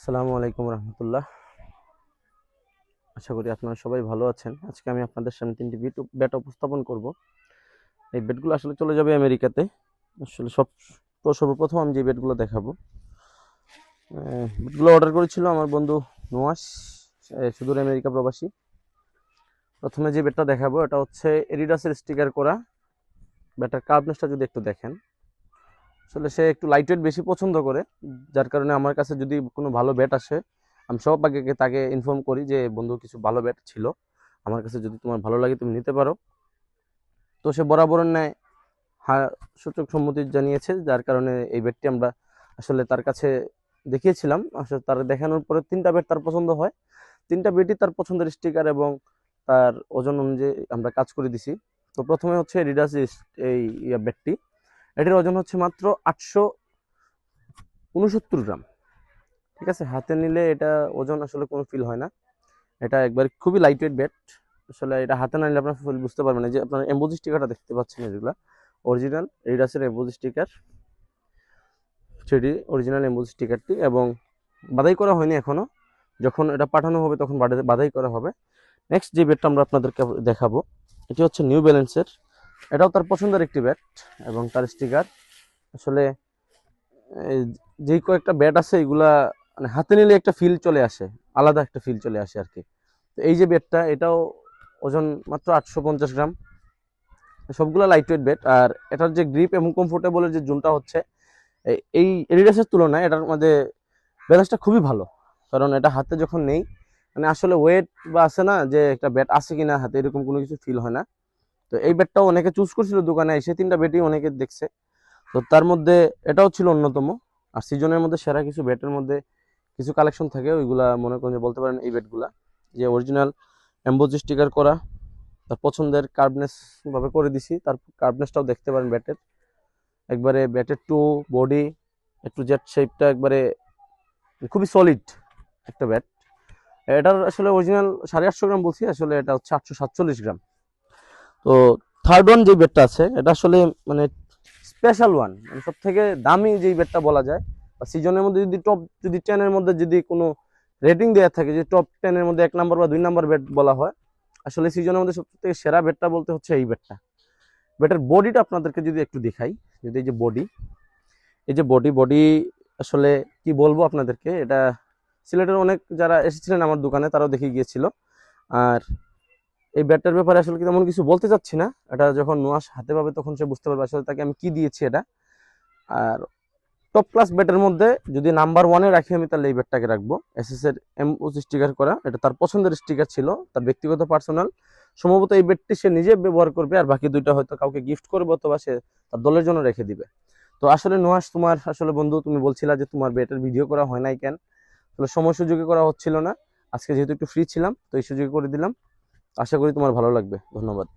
আসসালামু আলাইকুম রহমতুল্লাহ। আশা করি আপনারা সবাই ভালো আছেন। আজকে আমি আপনাদের সামনে তিনটি ব্যাট উপস্থাপন করব। এই ব্যাটগুলো আসলে চলে যাবে আমেরিকাতে। আসলে সর্বপ্রথম আমি যে ব্যাটগুলো দেখাবো, ব্যাটগুলো অর্ডার করেছিল আমার বন্ধু নোয়াস, সুদূর আমেরিকা প্রবাসী। প্রথমে যে ব্যাটটা দেখাবো এটা হচ্ছে এডিডাসের স্টিকার করা। ব্যাটার কার্ভনেসটা যদি একটু দেখেন, আসলে সে একটু লাইট ওয়েট বেশি পছন্দ করে, যার কারণে আমার কাছে যদি কোনো ভালো ব্যাট আসে আমি সব আগে তাকে ইনফর্ম করি যে বন্ধু কিছু ভালো ব্যাট ছিল আমার কাছে, যদি তোমার ভালো লাগে তুমি নিতে পারো। তো সে বরাবরের ন্যায় হ্যাঁ সূচক সম্মতি জানিয়েছে, যার কারণে এই ব্যাটটি আমরা আসলে তার কাছে দেখিয়েছিলাম। আসলে তার দেখানোর পরে তিনটা ব্যাট তার পছন্দ হয়, তিনটা ব্যাটই তার পছন্দের স্টিকার এবং তার ওজন অনুযায়ী আমরা কাজ করে দিছি। তো প্রথমে হচ্ছে রিডাস এই ব্যাটটি, এটির ওজন হচ্ছে মাত্র 869 গ্রাম। ঠিক আছে, হাতে নিলে এটা ওজন আসলে কোনো ফিল হয় না, এটা একবার খুবই লাইট ওয়েট ব্যাট। আসলে এটা হাতে না নিলে আপনার ফুল বুঝতে পারবেন না। যে আপনার এমবোজি স্টিকারটা দেখতে পাচ্ছেন, এগুলো অরিজিনাল রিডাসের এমবোজি স্টিকার, 3D অরিজিনাল এমবোজি স্টিকারটি, এবং বাধাই করা হয়নি এখনো। যখন এটা পাঠানো হবে তখন বাধাই করা হবে। নেক্সট যে ব্যাটটা আমরা আপনাদেরকে দেখাবো, এটি হচ্ছে নিউ ব্যালেন্সের। এটাও তার পছন্দের একটি ব্যাট এবং তার স্টিকার। আসলে যেই কয়েকটা ব্যাট আছে এগুলা মানে হাতে নিলে একটা ফিল চলে আসে, আলাদা একটা ফিল চলে আসে আর কি। তো এই যে ব্যাটটা, এটাও ওজন মাত্র 850 গ্রাম। সবগুলো লাইট ওয়েট ব্যাট। আর এটার যে গ্রিপ এবং কমফোর্টেবলের যে জোনটা হচ্ছে এই এডিডাসের তুলনায় এটার মধ্যে ব্যালেন্সটা খুবই ভালো। কারণ এটা হাতে যখন নেই, মানে আসলে ওয়েট বা আছে না যে একটা ব্যাট আছে কিনা হাতে, এরকম কোনো কিছু ফিল হয় না। তো এই ব্যাটটাও অনেকে চুজ করছিল দোকানে এসে, তিনটা ব্যাটই অনেকে দেখছে। তো তার মধ্যে এটাও ছিল অন্যতম। আর সিজনের মধ্যে সেরা কিছু ব্যাটের মধ্যে কিছু কালেকশন থাকে, ওইগুলা মনে করেন যে বলতে পারেন এই ব্যাটগুলা যে অরিজিনাল এমবোজি স্টিকার করা, তার পছন্দের কার্ভনেস ভাবে করে দিছি। তার কার্ভনেসটাও দেখতে পারেন ব্যাটের, একবারে ব্যাটের টু বডি একটু জেড শেপটা একবারে খুবই সলিড একটা ব্যাট। এটার আসলে অরিজিনাল 850 গ্রাম বলছি, আসলে এটা হচ্ছে 847 গ্রাম। তো থার্ড ওয়ান যে ব্যাটটা আছে এটা আসলে মানে স্পেশাল ওয়ান, মানে সব থেকে দামি যেই ব্যাটটা বলা যায়। বা সিজনের মধ্যে যদি টপ যদি 10-এর মধ্যে যদি কোনো রেটিং দেওয়া থাকে যে টপ 10-এর মধ্যে 1 নম্বর বা 2 নম্বর ব্যাট বলা হয়, আসলে সিজনের মধ্যে সব থেকে সেরা ব্যাটটা বলতে হচ্ছে এই ব্যাটটা। ব্যাটের বডিটা আপনাদেরকে যদি একটু দেখাই, যদি এই যে বডি, এই যে বডি বডি আসলে কি বলবো আপনাদেরকে, এটা সিলেটের অনেক যারা এসেছিলেন আমার দোকানে তারাও দেখে গিয়েছিল। আর এই ব্যাটটার ব্যাপারে আসলে তেমন কিছু বলতে চাচ্ছি না, এটা যখন নোয়াস হাতে পাবে তখন সে বুঝতে পারবে আসলে তাকে আমি কি দিয়েছি এটা। আর টপ ক্লাস ব্যাটের মধ্যে যদি নাম্বার ওয়ানে রাখি আমি, তাহলে এই ব্যাটটাকে রাখবো। এসএস এর এমওসি স্টিকার করা, এটা তার পছন্দের স্টিকার ছিল, তার ব্যক্তিগত পার্সোনাল। সম্ভবত এই ব্যাটটি সে নিজে ব্যবহার করবে, আর বাকি দুইটা হয়তো কাউকে গিফট করবে অথবা সে তার দলের জন্য রেখে দিবে। তো আসলে নুহাস, তোমার আসলে বন্ধু তুমি বলছিলা যে তোমার ব্যাটের ভিডিও করা হয় নাই কেন, আসলে সময় সুযোগে করা হচ্ছিল না। আজকে যেহেতু একটু ফ্রি ছিলাম তো এই সুযোগে করে দিলাম। আশা করি তোমার ভালো লাগবে। ধন্যবাদ।